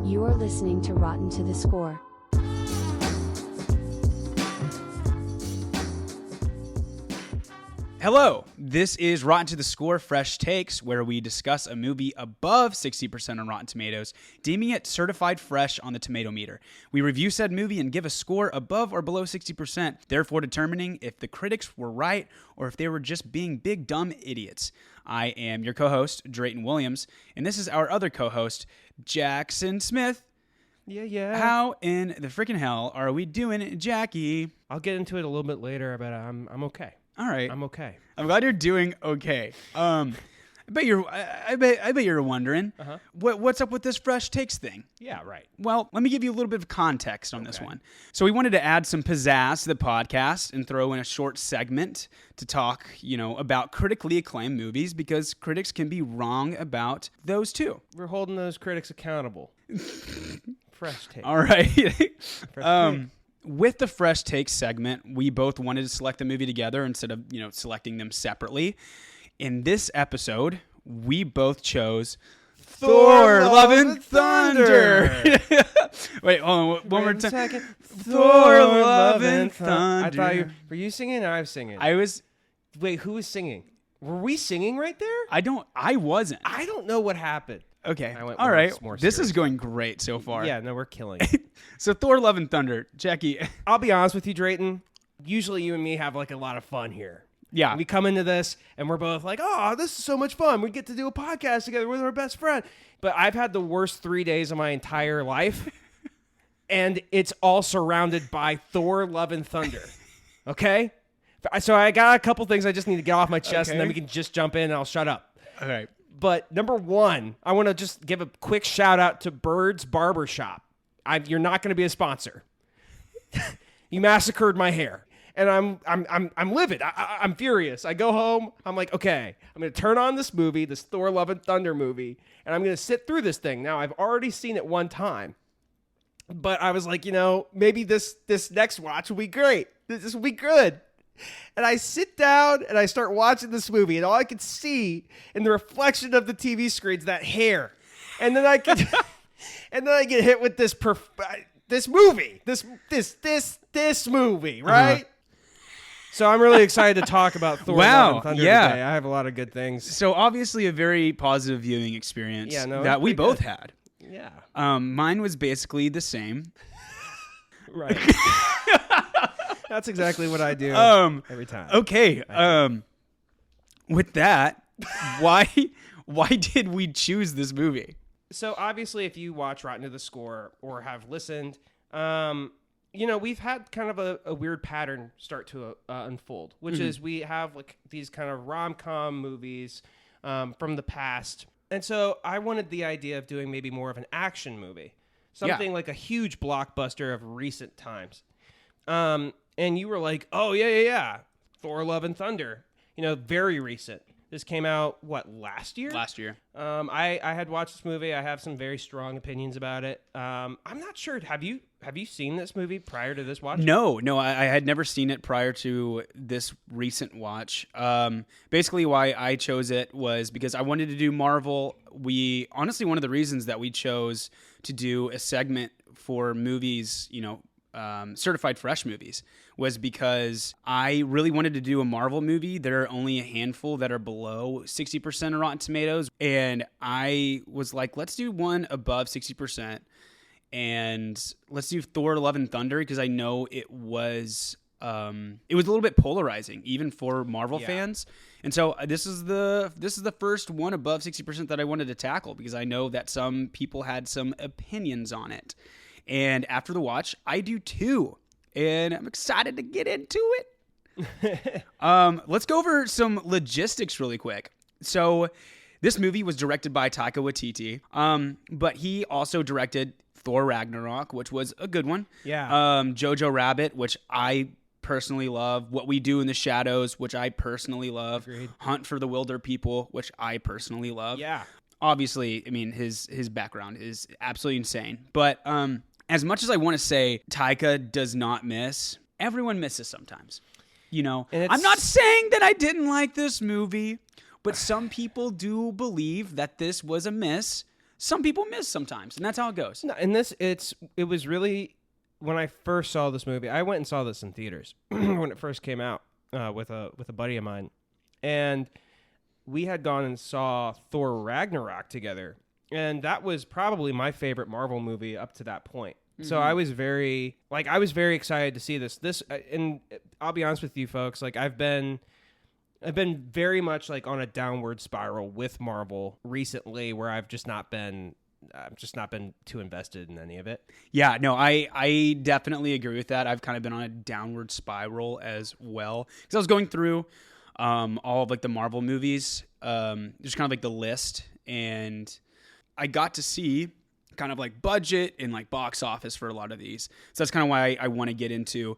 You are listening to Rotten to the Score. Hello, this is Rotten to the Score Fresh Takes, where we discuss a movie above 60% on Rotten Tomatoes, deeming it certified fresh on the tomato meter. We review said movie and give a score above or below 60%, therefore determining if the critics were right or if they were just being big dumb idiots. I am your co-host, Drayton Williams, and this is our other co-host, Jackson Smith. Yeah. How in the freaking hell are we doing, Jackie? I'll get into it a little bit later, but I'm okay. All right. I'm okay. I'm glad you're doing okay. I bet you're wondering what's up with this fresh takes thing. Yeah, right. Well, let me give you a little bit of context on this one. So we wanted to add some pizzazz to the podcast and throw in a short segment to talk, about critically acclaimed movies because critics can be wrong about those too. We're holding those critics accountable. Fresh take. All right. Fresh take. With the Fresh Takes segment, we both wanted to select the movie together instead of, selecting them separately. In this episode, we both chose Thor Love and Thunder. Wait, hold on, one more time. Second. Thor Love and Thunder. I thought were you singing or I was singing? Wait, who was singing? Were we singing right there? I wasn't. I don't know what happened. Okay. I went all right. more This serious. is going great so far. Yeah, no, we're killing it. So Thor Love and Thunder. Jackie. I'll be honest with you, Drayton. Usually you and me have a lot of fun here. Yeah. We come into this and we're both like, oh, this is so much fun. We get to do a podcast together with our best friend. But I've had the worst 3 days of my entire life. And it's all surrounded by Thor Love and Thunder. Okay? So I got a couple things I just need to get off my chest and then we can just jump in and I'll shut up. All right. But number one, I want to just give a quick shout out to Bird's Barbershop. You're not going to be a sponsor. You massacred my hair. And I'm livid. I'm furious. I go home. I'm like, okay, I'm going to turn on this movie, this Thor Love and Thunder movie, and I'm going to sit through this thing. Now, I've already seen it one time, but I was like, maybe this next watch will be great. This will be good. And I sit down and I start watching this movie, and all I can see in the reflection of the TV screen is that hair. And then I get hit with this movie, this movie, right? So I'm really excited to talk about Thor Love and Thunder today. I have a lot of good things. So obviously a very positive viewing experience that we both had. Yeah. Mine was basically the same. Right. That's exactly what I do every time. Okay. With that, why did we choose this movie? So obviously, if you watch Rotten to the Score or have listened, we've had kind of a weird pattern start to unfold, which is we have these kind of rom-com movies from the past. And so I wanted the idea of doing maybe more of an action movie, something like a huge blockbuster of recent times. And you were like, oh, yeah. Thor Love and Thunder, very recent. This came out, last year? Last year. I had watched this movie. I have some very strong opinions about it. I'm not sure. Have you seen this movie prior to this watch? No, I had never seen it prior to this recent watch. Basically, why I chose it was because I wanted to do Marvel. Honestly, one of the reasons that we chose to do a segment for movies, certified fresh movies, was because I really wanted to do a Marvel movie. There are only a handful that are below 60% on Rotten Tomatoes. And I was like, let's do one above 60%. And let's do Thor Love and Thunder because I know it was a little bit polarizing, even for Marvel fans. And so this is the first one above 60% that I wanted to tackle because I know that some people had some opinions on it. And after the watch, I do too. And I'm excited to get into it. Let's go over some logistics really quick. So this movie was directed by Taika Waititi, but he also directed Thor Ragnarok, which was a good one. Yeah. Jojo Rabbit, which I personally love. What We Do in the Shadows, which I personally love. Agreed. Hunt for the Wilder People, which I personally love. Yeah. Obviously, I mean, his background is absolutely insane. But as much as I want to say Taika does not miss, everyone misses sometimes. I'm not saying that I didn't like this movie, but some people do believe that this was a miss. some people miss sometimes, and that's how it goes. No, and it was really, when I first saw this movie, I went and saw this in theaters when it first came out with a buddy of mine, and we had gone and saw Thor Ragnarok together, and that was probably my favorite Marvel movie up to that point. So I was very excited to see this. And I'll be honest with you folks, like I've been very much like on a downward spiral with Marvel recently, where I've just not been too invested in any of it. Yeah, no, I definitely agree with that. I've kind of been on a downward spiral as well, because I was going through all of like the Marvel movies, just kind of like the list, and I got to see kind of like budget and like box office for a lot of these. So that's kind of why I want to get into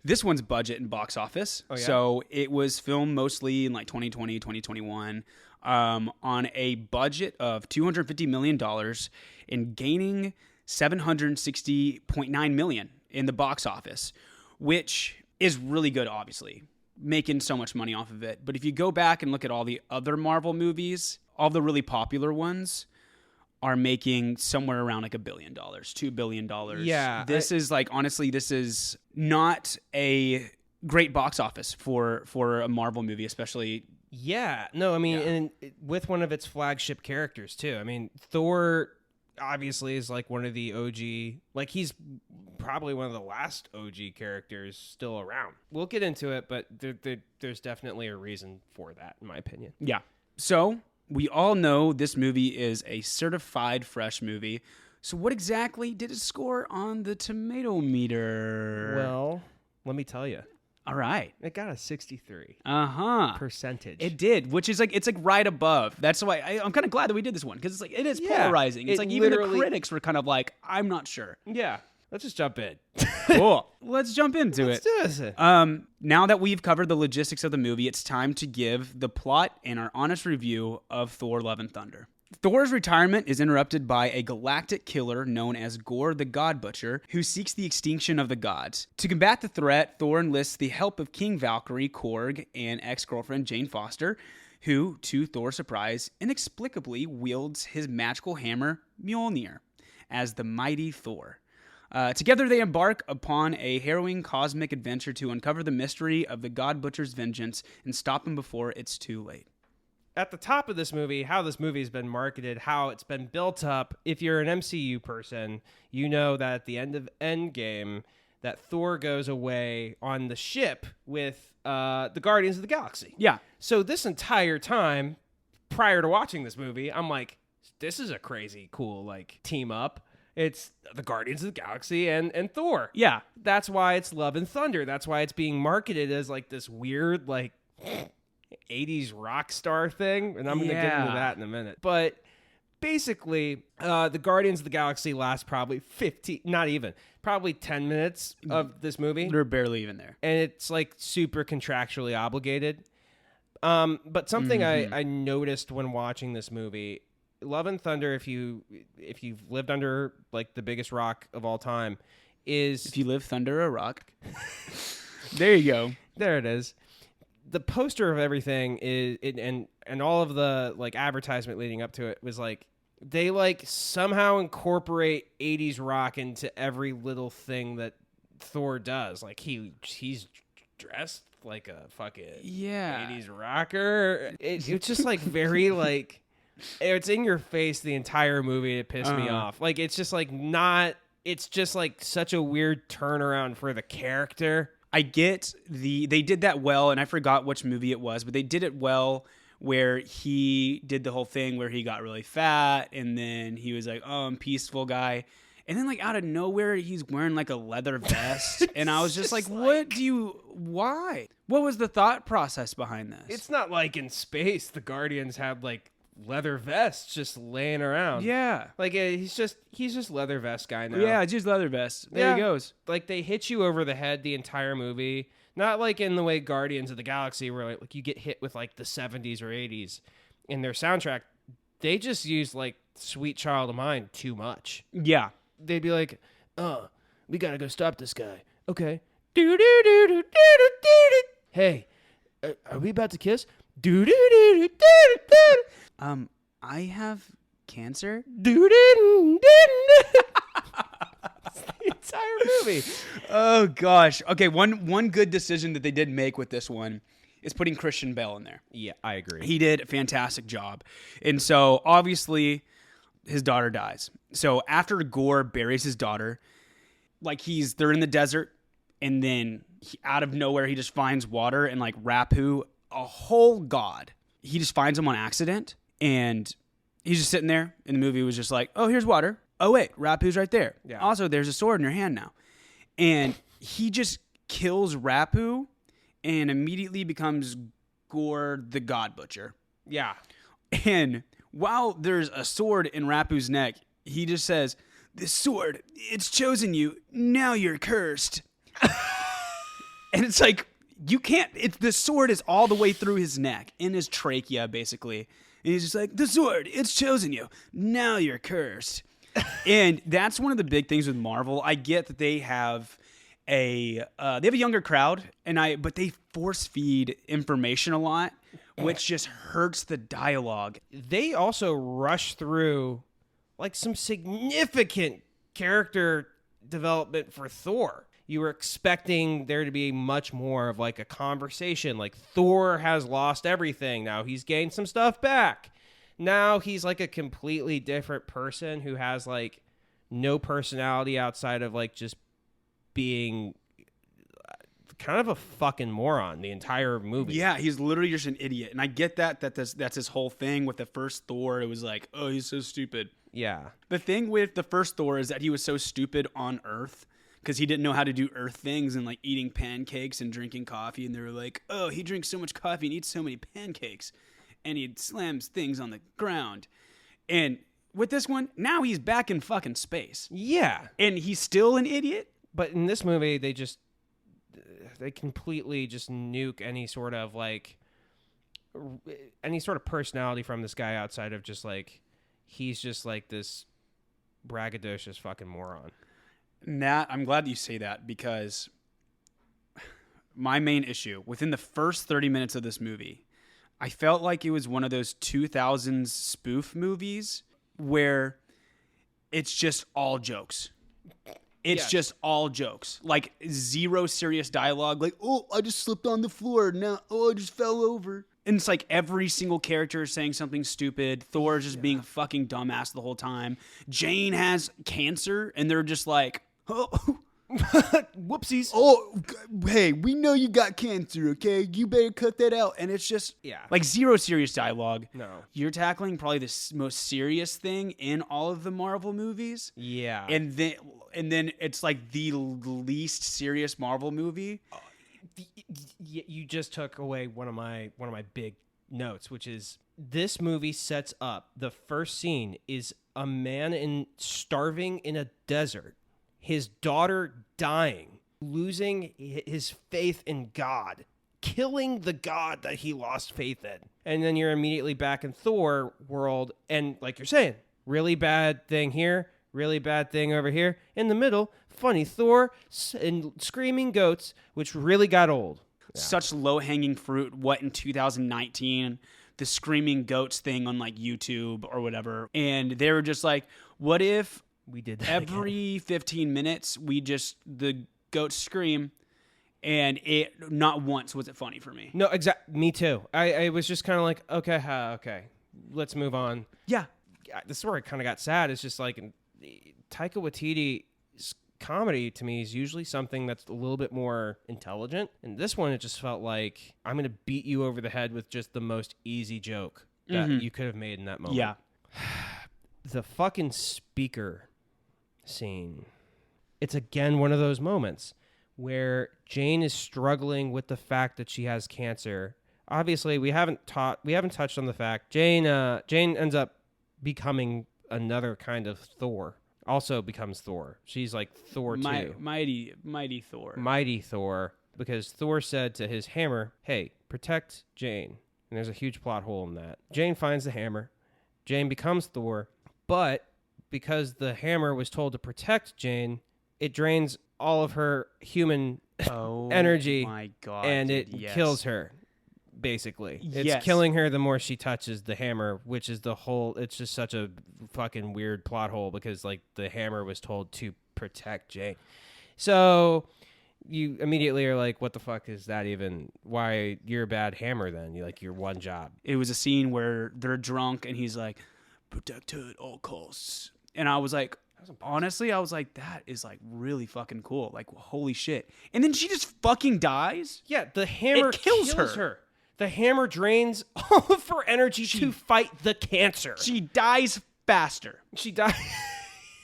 this one's budget and box office. Oh, yeah? So it was filmed mostly in like 2020, 2021, on a budget of $250 million and gaining $760.9 million in the box office, which is really good, obviously, making so much money off of it. But if you go back and look at all the other Marvel movies, all the really popular ones are making somewhere around like $1 billion, $2 billion. Yeah. This is like, honestly, this is not a great box office for a Marvel movie, especially. Yeah. No, I mean, and with one of its flagship characters too. I mean, Thor obviously is like one of the OG, like he's probably one of the last OG characters still around. We'll get into it, but there's definitely a reason for that, in my opinion. Yeah. So we all know this movie is a certified fresh movie. So what exactly did it score on the tomato meter? Well, let me tell you. All right. It got a 63. Percentage. It did, which is like, it's like right above. That's why I'm kind of glad that we did this one, because it's like, it is polarizing. It's like even the critics were kind of like, I'm not sure. Yeah. Let's just jump in. Cool. Let's jump into Let's do this. Now that we've covered the logistics of the movie, it's time to give the plot and our honest review of Thor Love and Thunder. Thor's retirement is interrupted by a galactic killer known as Gore the God Butcher, who seeks the extinction of the gods. To combat the threat, Thor enlists the help of King Valkyrie, Korg, and ex-girlfriend Jane Foster, who, to Thor's surprise, inexplicably wields his magical hammer, Mjolnir, as the mighty Thor. Together they embark upon a harrowing cosmic adventure to uncover the mystery of the God Butcher's vengeance and stop him before it's too late. At the top of this movie, how this movie has been marketed, how it's been built up, if you're an MCU person, you know that at the end of Endgame, that Thor goes away on the ship with the Guardians of the Galaxy. Yeah. So this entire time, prior to watching this movie, I'm like, this is a crazy cool like team up. It's the Guardians of the Galaxy and Thor. Yeah. That's why it's Love and Thunder. That's why it's being marketed as like this weird like 80s rock star thing. And I'm going to get into that in a minute. But basically, the Guardians of the Galaxy last probably 10 minutes of this movie. They're barely even there. And it's like super contractually obligated. But something I noticed when watching this movie, Love and Thunder, if you've lived under like the biggest rock of all time, is if you live under a rock. There you go. There it is. The poster of everything is and all of the like advertisement leading up to it was like they like somehow incorporate 80s rock into every little thing that Thor does. Like he's dressed like a fucking 80s rocker. It's just like very like it's in your face the entire movie to piss me off. Like it's just like not. It's just like such a weird turnaround for the character. I get they did that well, and I forgot which movie it was, but they did it well where he did the whole thing where he got really fat, and then he was like, "Oh, I'm a peaceful guy," and then like out of nowhere he's wearing like a leather vest, and I was just like, why? What was the thought process behind this? It's not like in space the Guardians had like leather vests just laying around. Yeah. Like he's just leather vest guy now. Yeah, just leather vest. There he goes. Like they hit you over the head the entire movie. Not like in the way Guardians of the Galaxy where like you get hit with like the 70s or 80s in their soundtrack. They just use like Sweet Child of Mine too much. Yeah. They'd be like, we got to go stop this guy. Okay. Hey, are we about to kiss? I have cancer? The entire movie. Oh gosh. Okay, one good decision that they did make with this one is putting Christian Bale in there. Yeah, I agree. He did a fantastic job. And so obviously his daughter dies. So after Gore buries his daughter, like they're in the desert, and then out of nowhere he just finds water, and like Rapu, a whole god, he just finds him on accident, and he's just sitting there, and the movie was just like, oh, here's water. Oh wait, Rapu's right there. Yeah. Also, there's a sword in your hand now. And he just kills Rapu and immediately becomes Gore the God Butcher. Yeah. And while there's a sword in Rapu's neck, he just says, "This sword, it's chosen you. Now you're cursed." And it's like, you can't, the sword is all the way through his neck, in his trachea, basically. And he's just like, "The sword, it's chosen you. Now you're cursed." And that's one of the big things with Marvel. I get that they have a younger crowd, but they force feed information a lot, which just hurts the dialogue. They also rush through like some significant character development for Thor. You were expecting there to be much more of like a conversation. Like Thor has lost everything. Now he's gained some stuff back. Now he's like a completely different person who has like no personality outside of like just being kind of a fucking moron the entire movie. Yeah, he's literally just an idiot. And I get that's his whole thing with the first Thor. It was like, oh, he's so stupid. Yeah. The thing with the first Thor is that he was so stupid on Earth because he didn't know how to do Earth things, and like eating pancakes and drinking coffee. And they were like, oh, he drinks so much coffee and eats so many pancakes, and he slams things on the ground. And with this one, now he's back in fucking space. Yeah. And he's still an idiot. But in this movie, they completely just nuke any sort of personality from this guy outside of just like, he's just like this braggadocious fucking moron. Nat, I'm glad you say that, because my main issue within the first 30 minutes of this movie, I felt like it was one of those 2000s spoof movies where it's just all jokes. It's just all jokes. Like zero serious dialogue. Like, oh, I just slipped on the floor. Now, oh, I just fell over. And it's like every single character is saying something stupid. Thor is just being a fucking dumbass the whole time. Jane has cancer, and they're just like, oh, Whoopsies. oh, hey, we know you got cancer, okay? You better cut that out. And it's just like zero serious dialogue. No. You're tackling probably the most serious thing in all of the Marvel movies. Yeah. And then it's like the least serious Marvel movie. You just took away one of my big notes, which is this movie sets up, the first scene is a man starving in a desert, his daughter dying, losing his faith in God, killing the God that he lost faith in. And then you're immediately back in Thor world, and like you're saying, really bad thing here, really bad thing over here. In the middle, funny Thor and screaming goats, which really got old. Yeah. Such low-hanging fruit. What, in 2019, the screaming goats thing on like YouTube or whatever. And they were just like, what if we did that every again? 15 minutes the goats scream, and it not once was it funny for me. No, exactly. Me too. I was just kind of like, okay, let's move on. Yeah. This is where it kind of got sad. It's just like Taika Waititi's comedy to me is usually something that's a little bit more intelligent. And this one, it just felt like I'm going to beat you over the head with just the most easy joke that you could have made in that moment. Yeah. The fucking speaker scene. It's again one of those moments where Jane is struggling with the fact that she has cancer. Obviously, we haven't touched on the fact Jane ends up becoming another kind of Thor. Also becomes Thor. She's like Thor 2. Mighty Thor. Mighty Thor, because Thor said to his hammer, "Hey, protect Jane." And there's a huge plot hole in that. Jane finds the hammer. Jane becomes Thor, but because the hammer was told to protect Jane, it drains all of her human energy. My God, and it kills her. basically. It's Yes. killing her the more she touches the hammer, which is it's just such a fucking weird plot hole because, like, the hammer was told to protect Jane. So you immediately are like, what the fuck is that even? Why, you're a bad hammer then? You're one job. It was a scene where they're drunk and he's like, protect her at all costs. And I was like, honestly, that is like really fucking cool. Like, holy shit. And then she just fucking dies. Yeah, the hammer kills her. The hammer drains all of her energy to fight the cancer. She dies faster. She died.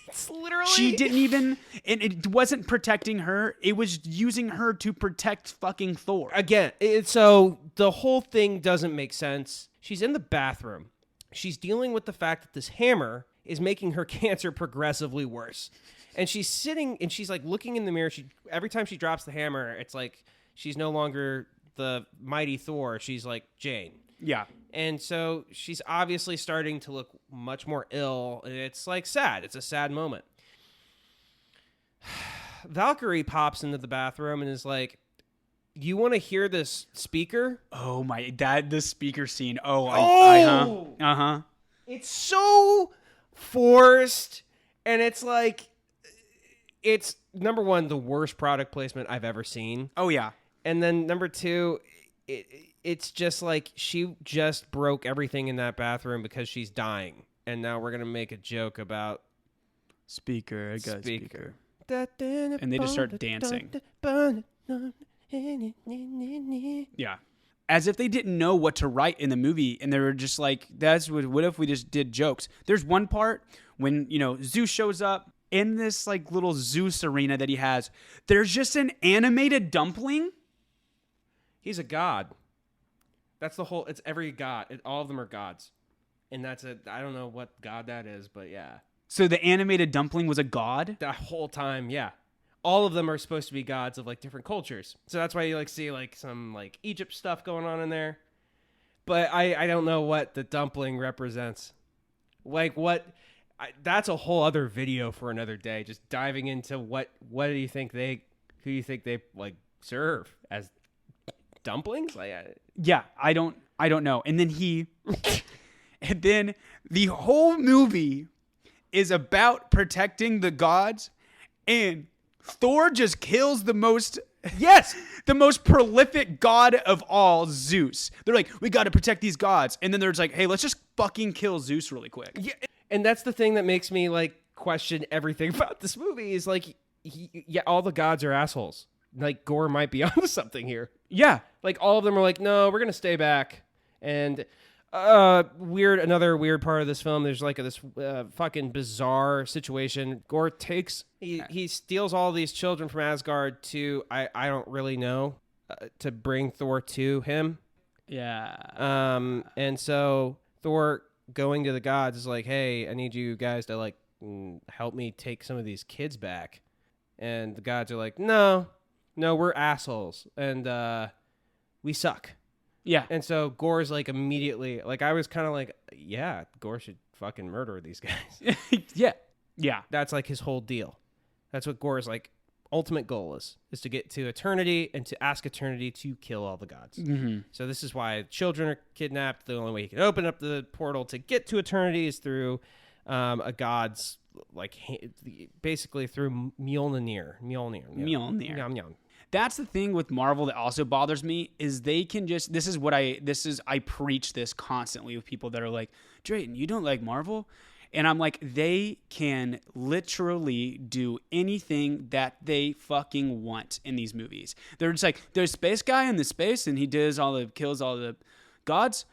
It's literally. She didn't even, and it wasn't protecting her. It was using her to protect fucking Thor. Again, so the whole thing doesn't make sense. She's in the bathroom. She's dealing with the fact that this hammer is making her cancer progressively worse. And she's sitting and she's like looking in the mirror. Every time she drops the hammer, it's like she's no longer the mighty Thor. She's like Jane. Yeah. And so she's obviously starting to look much more ill. And it's like sad. It's a sad moment. Valkyrie pops into the bathroom and is like, you want to hear this speaker? Oh my, the speaker scene. Uh-huh. It's so forced. And it's like, it's number one, the worst product placement I've ever seen. Oh yeah. And then number two, it's just like she just broke everything in that bathroom because she's dying. And now we're going to make a joke about speaker. I got speaker. And And they just start dancing. Yeah. As if they didn't know what to write in the movie. And they were just like, what if we just did jokes? There's one part when, Zeus shows up in this like little Zeus arena that he has. There's just an animated dumpling. He's a god. That's the whole, it's every god. All of them are gods. And I don't know what god that is, but yeah. So the animated dumpling was a god? The whole time, yeah. All of them are supposed to be gods of like different cultures. So that's why you like see like some like Egypt stuff going on in there. But I don't know what the dumpling represents. Like that's a whole other video for another day. Just diving into who do you think they like serve as dumplings? Yeah, I don't know. And then and then the whole movie is about protecting the gods, and Thor just kills the most prolific god of all, Zeus. They're like, we got to protect these gods. And then they're just like, hey, let's just fucking kill Zeus really quick. Yeah, and that's the thing that makes me like question everything about this movie is like, all the gods are assholes. Like Gore might be onto something here. Yeah. Like all of them are like, no, we're going to stay back. And another weird part of this film, there's like this fucking bizarre situation. Gore he steals all these children from Asgard to, I don't really know, to bring Thor to him. Yeah. And so Thor going to the gods is like, hey, I need you guys to like help me take some of these kids back. And the gods are like, no, we're assholes. And we suck. Yeah. And so Gore's like immediately, like I was kind of like, yeah, Gore should fucking murder these guys. Yeah. Yeah. That's like his whole deal. That's what Gore's like ultimate goal is to get to eternity and to ask eternity to kill all the gods. Mm-hmm. So this is why children are kidnapped. The only way you can open up the portal to get to eternity is through a god's, like, basically through Mjolnir. That's the thing with Marvel that also bothers me is they can just, I preach this constantly with people that are like, Drayton, you don't like Marvel? And I'm like, they can literally do anything that they fucking want in these movies. They're just like, there's a space guy in the space and he kills all the gods.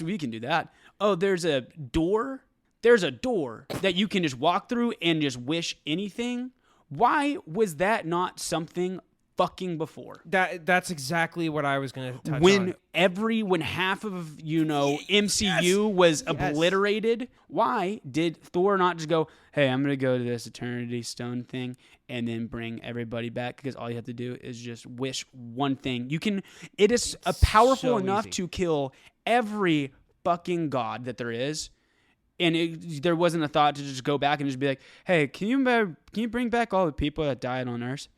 We can do that. Oh, there's a door that you can just walk through and just wish anything. Why was that not something fucking before? That's exactly what I was going to touch when on. When half of MCU was obliterated, why did Thor not just go, hey, I'm going to go to this Eternity Stone thing and then bring everybody back? Because all you have to do is just wish one thing. It is powerful so enough easy to kill every fucking god that there is. And there wasn't a thought to just go back and just be like, hey, can you bring back all the people that died on Earth?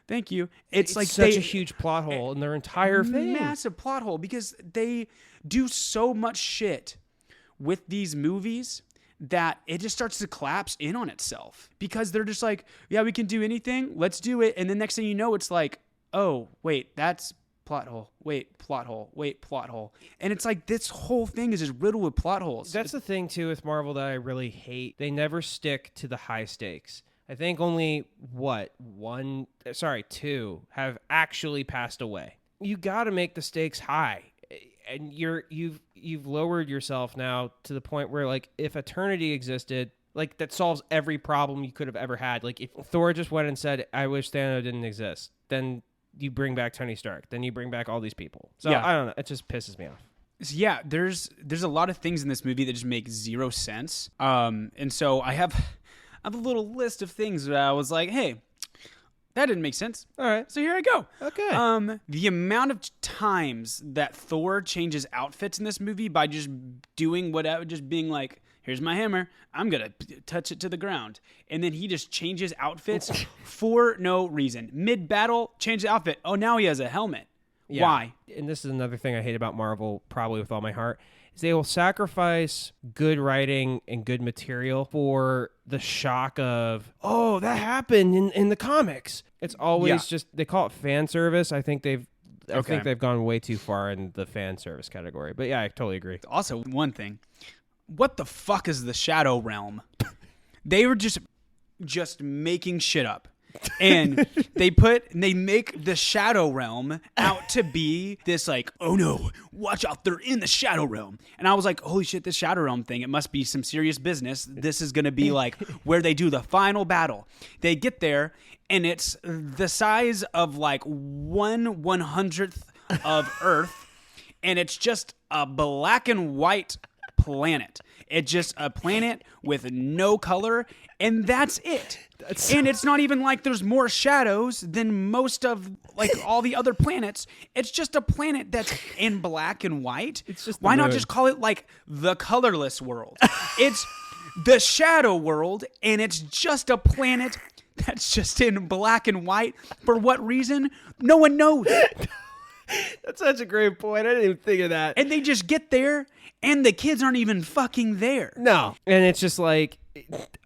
Thank you. It's like such a huge plot hole in their entire thing. Massive plot hole because they do so much shit with these movies that it just starts to collapse in on itself because they're just like, yeah, we can do anything. Let's do it. And the next thing you know, it's like, oh, wait, that's plot hole. Wait, plot hole. Wait, plot hole. And it's like this whole thing is just riddled with plot holes. That's the thing, too, with Marvel that I really hate. They never stick to the high stakes. I think only, two have actually passed away. You got to make the stakes high. And you've lowered yourself now to the point where, like, if Eternity existed, like, that solves every problem you could have ever had. Like, if Thor just went and said, I wish Thanos didn't exist, then you bring back Tony Stark. Then you bring back all these people. So, yeah. I don't know. It just pisses me off. Yeah, there's a lot of things in this movie that just make zero sense. And so I have a little list of things that I was like, hey, that didn't make sense. All right. So here I go. Okay. The amount of times that Thor changes outfits in this movie by just doing whatever, just being like, here's my hammer, I'm going to touch it to the ground. And then he just changes outfits for no reason. Mid-battle, change the outfit. Oh, now he has a helmet. Yeah. Why? And this is another thing I hate about Marvel, probably with all my heart, is they will sacrifice good writing and good material for the shock of, oh, that happened in the comics. It's always just, they call it fan service. I think they've gone way too far in the fan service category. But yeah, I totally agree. Also, one thing, what the fuck is the Shadow Realm? They were just making shit up. And they make the Shadow Realm out to be this like, oh no, watch out, they're in the Shadow Realm. And I was like, holy shit, this Shadow Realm thing, it must be some serious business. This is going to be like where they do the final battle. They get there and it's the size of like 1/100th of Earth. And it's just a black and white planet. It's just a planet with no color, and that's it. And it's not even like there's more shadows than most of like all the other planets. It's just a planet that's in black and white. It's just why not just call it like the colorless world? It's the shadow world, and it's just a planet that's just in black and white. For what reason? No one knows. That's such a great point. I didn't even think of that. And they just get there, and the kids aren't even fucking there. No. And it's just like,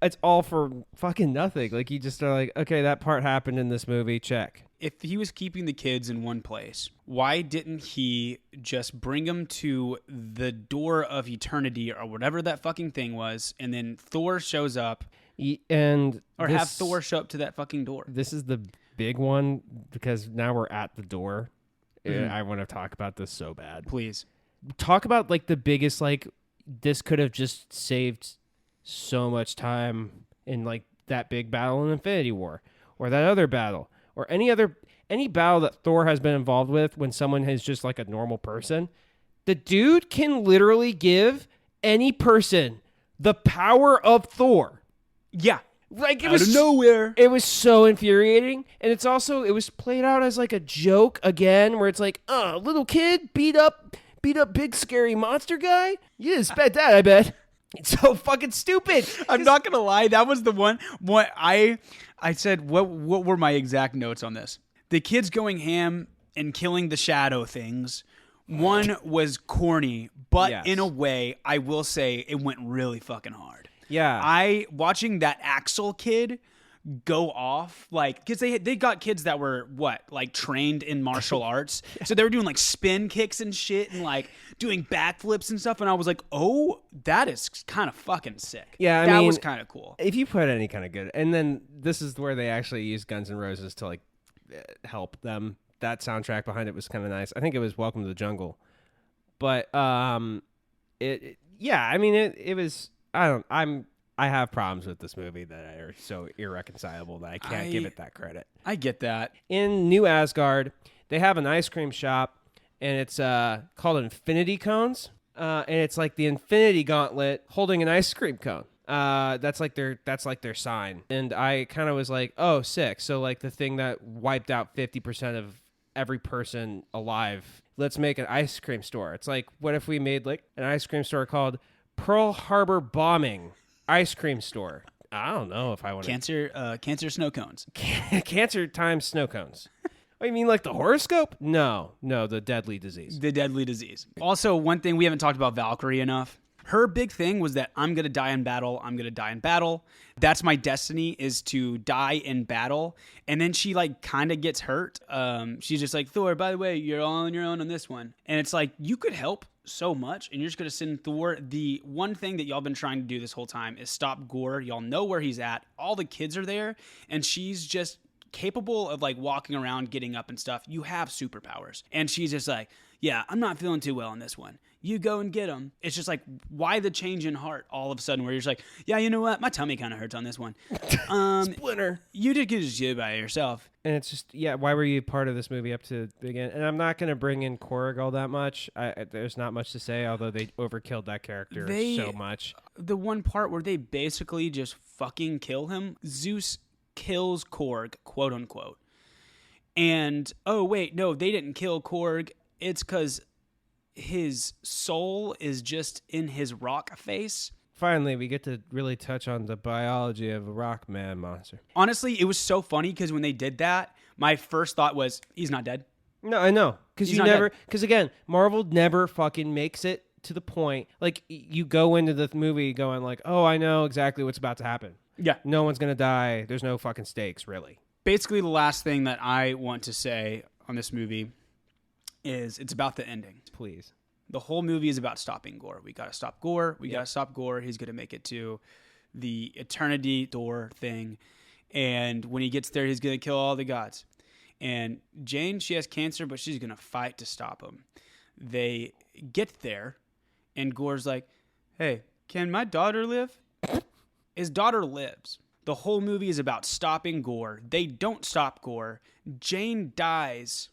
it's all for fucking nothing. Like, you just are like, okay, that part happened in this movie, check. If he was keeping the kids in one place, why didn't he just bring them to the door of eternity or whatever that fucking thing was, and then Thor shows up, have Thor show up to that fucking door? This is the big one, because now we're at the door. I want to talk about this so bad. Please. Talk about like the biggest, like, this could have just saved so much time in like that big battle in Infinity War, or that other battle, or any battle that Thor has been involved with when someone is just like a normal person. The dude can literally give any person the power of Thor. Yeah. Like, it out was of nowhere. It was so infuriating, and it was played out as like a joke again, where it's like, little kid beat up big scary monster guy. You didn't expect that, I bet. It's so fucking stupid. I'm not gonna lie, that was the one. What I said. What were my exact notes on this? The kids going ham and killing the shadow things. One was corny, but Yes. in a way, I will say it went really fucking hard. Yeah. Watching that Axel kid go off, like, because they got kids that were like trained in martial arts, so they were doing like spin kicks and shit and like doing backflips and stuff, and I was like, oh, that is kind of fucking sick. Yeah, that was kind of cool. If you put any kind of good, and then this is where they actually used Guns N' Roses to like help them. That soundtrack behind it was kind of nice. I think it was Welcome to the Jungle, but it was. I have problems with this movie that are so irreconcilable that I can't give it that credit. I get that. In New Asgard, they have an ice cream shop, and it's called Infinity Cones, and it's like the Infinity Gauntlet holding an ice cream cone. That's like their sign, and I kind of was like, oh, sick. So like the thing that wiped out 50% of every person alive. Let's make an ice cream store. It's like, what if we made like an ice cream store called Pearl Harbor Bombing Ice Cream Store? I don't know if I want Cancer snow cones. Cancer times snow cones. Oh, you mean like the horoscope? No, the deadly disease. The deadly disease. Also, one thing we haven't talked about Valkyrie enough. Her big thing was that I'm going to die in battle. I'm going to die in battle. That's my destiny, is to die in battle. And then she like kind of gets hurt. She's just like, Thor, by the way, you're all on your own on this one. And it's like, you could help so much, and you're just going to send Thor. The one thing that y'all been trying to do this whole time is stop Gore. Y'all know where he's at. All the kids are there, and she's just capable of like walking around, getting up and stuff. You have superpowers. And she's just like, yeah, I'm not feeling too well on this one. You go and get him. It's just like, why the change in heart all of a sudden where you're just like, yeah, you know what? My tummy kind of hurts on this one. Splinter. You did just do it by yourself. And it's just, yeah, why were you part of this movie up to the beginning? And I'm not going to bring in Korg all that much. There's not much to say, although they overkilled that character so much. The one part where they basically just fucking kill him, Zeus kills Korg, quote unquote. And, oh, wait, no, they didn't kill Korg. It's because his soul is just in his rock face. Finally, we get to really touch on the biology of a rock man monster. Honestly, it was so funny because when they did that, my first thought was, he's not dead. No, I know. Because again, Marvel never fucking makes it to the point. Like, you go into the movie going like, oh, I know exactly what's about to happen. Yeah. No one's going to die. There's no fucking stakes, really. Basically, the last thing that I want to say on this movie is it's about the ending. Please. The whole movie is about stopping Gore. We got to stop Gore. We got to stop Gore. He's going to make it to the eternity door thing. And when he gets there, he's going to kill all the gods. And Jane, she has cancer, but she's going to fight to stop him. They get there, and Gore's like, hey, can my daughter live? His daughter lives. The whole movie is about stopping Gore. They don't stop Gore. Jane dies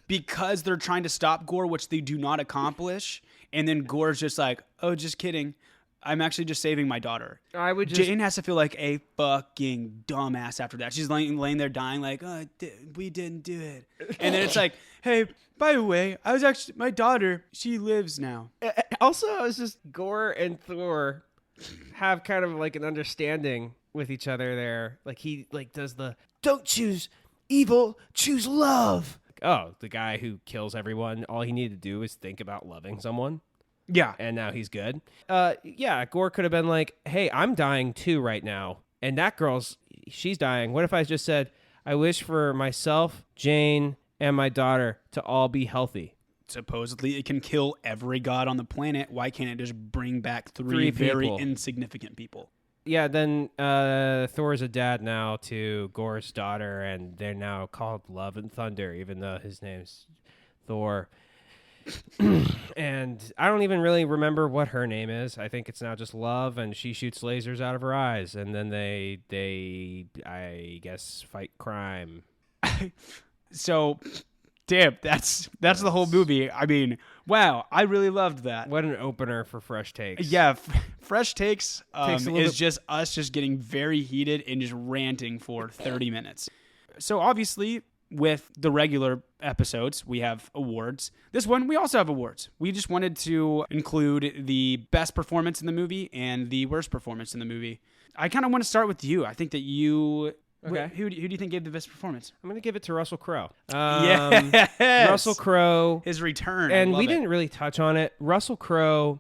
because they're trying to stop Gore, which they do not accomplish. And then Gore's just like, oh, just kidding. I'm actually just saving my daughter. Jane has to feel like a fucking dumbass after that. She's laying there dying like, oh, we didn't do it. And then it's like, hey, by the way, my daughter, she lives now. Also, it's just Gore and Thor have kind of like an understanding with each other there. Like he like does the don't choose evil, choose love. Oh, the guy who kills everyone, all he needed to do is think about loving someone. Yeah. And now he's good. Yeah, Gore could have been like, hey, I'm dying too right now. And that she's dying. What if I just said, I wish for myself, Jane, and my daughter to all be healthy? Supposedly it can kill every god on the planet. Why can't it just bring back three very insignificant people? Yeah, then Thor's a dad now to Gore's daughter, and they're now called Love and Thunder, even though his name's Thor. And I don't even really remember what her name is. I think it's now just Love, and she shoots lasers out of her eyes, and then they I guess, fight crime. So, damn, that's the whole movie. I mean, wow, I really loved that. What an opener for Fresh Takes. Yeah, Fresh Takes is just us just getting very heated and just ranting for 30 minutes. So obviously, with the regular episodes, we have awards. This one, we also have awards. We just wanted to include the best performance in the movie and the worst performance in the movie. I kind of want to start with you. I think that you... Okay. Who do you think gave the best performance? I'm going to give it to Russell Crowe. Yes! Russell Crowe. His return. And we didn't really touch on it. Russell Crowe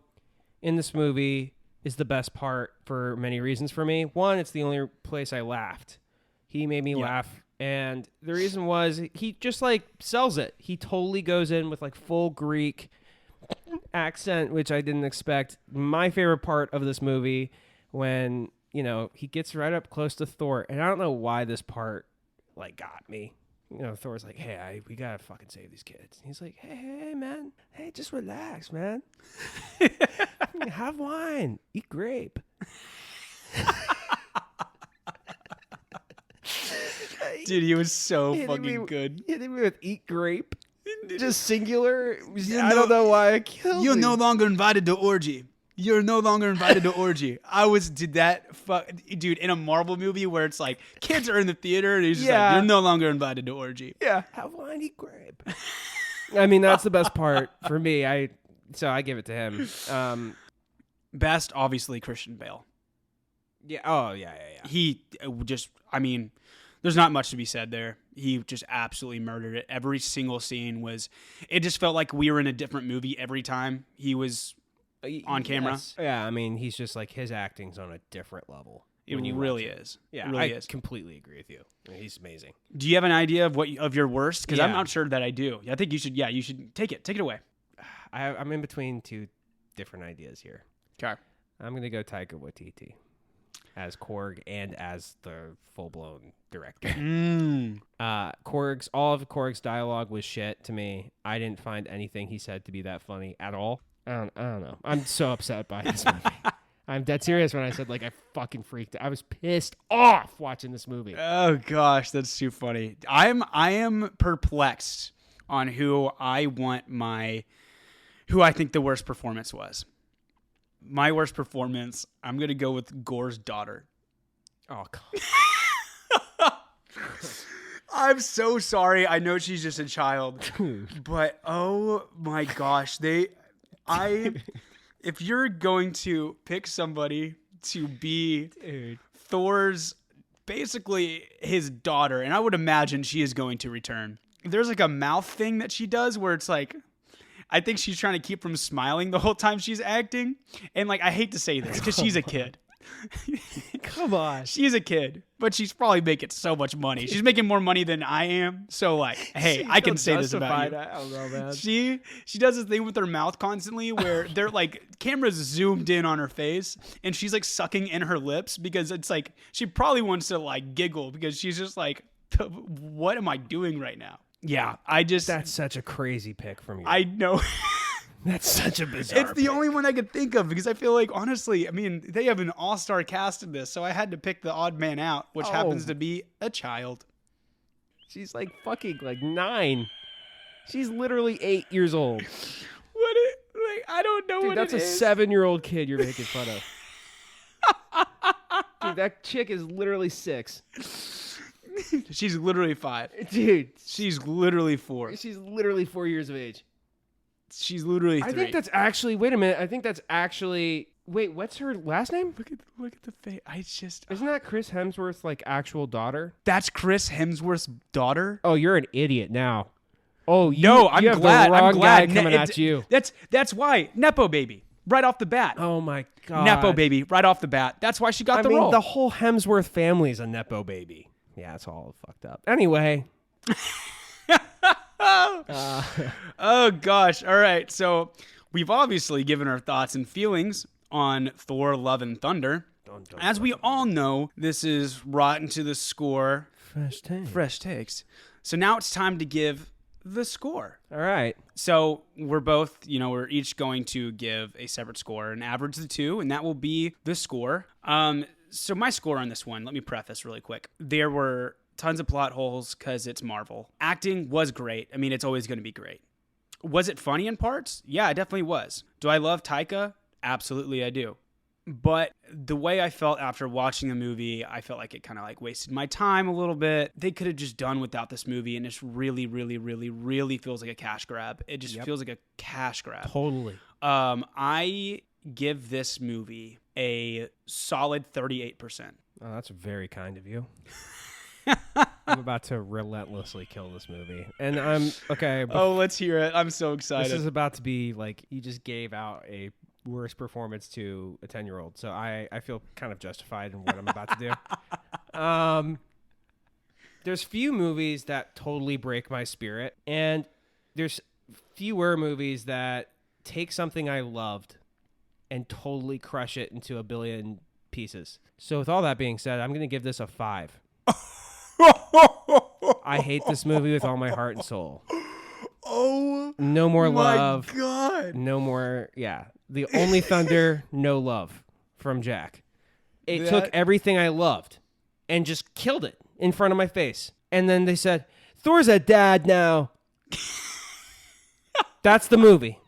in this movie is the best part for many reasons for me. One, it's the only place I laughed. He made me laugh. And the reason was he just like sells it. He totally goes in with like full Greek accent, which I didn't expect. My favorite part of this movie when... you know, he gets right up close to Thor, and I don't know why this part, like, got me. You know, Thor's like, hey, we gotta fucking save these kids. And he's like, hey, man. Hey, just relax, man. Have wine. Eat grape. Dude, he was so fucking good. Hit me with eat grape. Just singular. I don't know why I killed him. You're no longer invited to orgy. You're no longer invited to orgy. Dude, in a Marvel movie where it's like kids are in the theater and he's just like, you're no longer invited to orgy. Yeah. Have wine, eat grape. I mean, that's the best part for me. So I give it to him. Best, obviously, Christian Bale. Yeah. Oh, yeah. He just, I mean, there's not much to be said there. He just absolutely murdered it. Every single scene it just felt like we were in a different movie every time he was on camera. Yes. Yeah, I mean, he's just like, his acting's on a different level. It really is. Yeah, it really I is. completely agree with you. I mean, he's amazing. Do you have an idea of your worst? Because I'm Yeah. not sure that I do. I think you should. Yeah, you should take it. Take it away. I'm in between two different ideas here. Okay. I'm gonna go Taika Waititi as Korg and as the full-blown director. All of Korg's dialogue was shit to me. I didn't find anything he said to be that funny at all. I don't know. I'm so upset by this movie. I'm dead serious when I said, like, I fucking freaked out. I was pissed off watching this movie. Oh gosh, that's too funny. I am perplexed on who I think the worst performance was. My worst performance, I'm gonna go with Gore's daughter. Oh, God. I'm so sorry. I know she's just a child, but oh my gosh, if you're going to pick somebody to be Thor's, basically his daughter, and I would imagine she is going to return. There's like a mouth thing that she does where it's like, I think she's trying to keep from smiling the whole time she's acting. And like, I hate to say this because she's a kid. Come on. She's a kid, but she's probably making so much money. She's making more money than I am. So like, hey, I can say this about you. I don't know, man. She does this thing with her mouth constantly where they're like, cameras zoomed in on her face and she's like sucking in her lips because it's like, she probably wants to like giggle because she's just like, what am I doing right now? Yeah, That's such a crazy pick from you. I know. That's such a bizarre It's the only one I could think of because I feel like, honestly, I mean, they have an all-star cast in this, so I had to pick the odd man out, which happens to be a child. She's like fucking like 9. She's literally 8 years old. I don't know what it is. That's a 7-year-old kid you're making fun of. Dude, that chick is literally 6. She's literally 5. Dude. She's literally 4. She's literally 4 years of age. She's literally 3. I think that's actually, wait a minute. I think that's actually, wait, what's her last name? Look at the face. Isn't that Chris Hemsworth's like actual daughter? That's Chris Hemsworth's daughter? Oh, you're an idiot now. Oh, no, I'm have glad. The wrong I'm glad. guy coming at you. That's why. Nepo baby. Right off the bat. Oh my God. Nepo baby. Right off the bat. That's why she got the role. The whole Hemsworth family is a Nepo baby. Yeah, it's all fucked up. Anyway. Oh gosh. All right. So we've obviously given our thoughts and feelings on Thor Love and Thunder. As we all know, this is Rotten to the Score. Fresh takes. So now it's time to give the score. All right. So we're each going to give a separate score and average the two, and that will be the score. So my score on this one, let me preface really quick. There were tons of plot holes because it's Marvel. Acting was great. I mean, it's always going to be great. Was it funny in parts? Yeah, it definitely was. Do I love Taika? Absolutely, I do. But the way I felt after watching the movie, I felt like it kind of like wasted my time a little bit. They could have just done without this movie, and it really, really, really, really feels like a cash grab. It just feels like a cash grab. Totally. I give this movie a solid 38%. Oh, that's very kind of you. I'm about to relentlessly kill this movie. And I'm, okay. Oh, let's hear it. I'm so excited. This is about to be like, you just gave out a worst performance to a 10-year-old. So I feel kind of justified in what I'm about to do. There's few movies that totally break my spirit. And there's fewer movies that take something I loved and totally crush it into a billion pieces. So with all that being said, I'm going to give this a 5. I hate this movie with all my heart and soul. Oh, no more love. My God. No more, yeah. The only thunder, no love from Jack. It took everything I loved and just killed it in front of my face. And then they said, Thor's a dad now. That's the movie.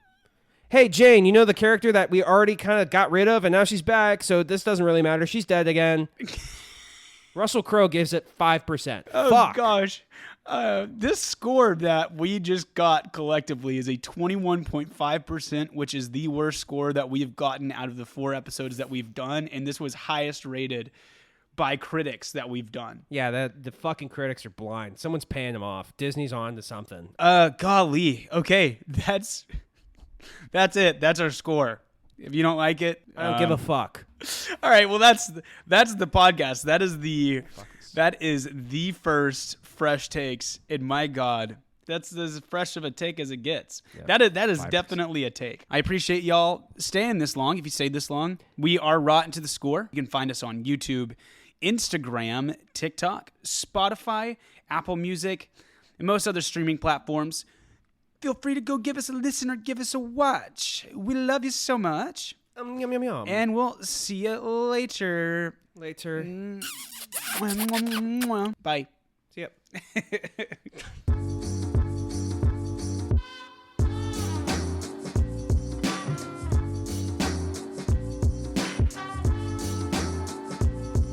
Hey, Jane, you know the character that we already kind of got rid of and now she's back, so this doesn't really matter. She's dead again. Russell Crowe gives it 5%. Oh, Fuck. gosh. This score that we just got collectively is a 21.5%, which is the worst score that we've gotten out of the 4 episodes that we've done. And this was highest rated by critics that we've done. Yeah, the fucking critics are blind. Someone's paying them off. Disney's on to something. Golly. Okay, that's it. That's our score. If you don't like it, I don't give a fuck. All right, well that's the podcast. That is the first fresh takes. And my God, that's as fresh of a take as it gets. Yep. That is definitely a take. I appreciate y'all staying this long. If you stayed this long, we are Rotten to the Score. You can find us on YouTube, Instagram, TikTok, Spotify, Apple Music, and most other streaming platforms. Feel free to go give us a listen or give us a watch. We love you so much. Yum, yum, yum. And we'll see you later. Later. Bye. See ya.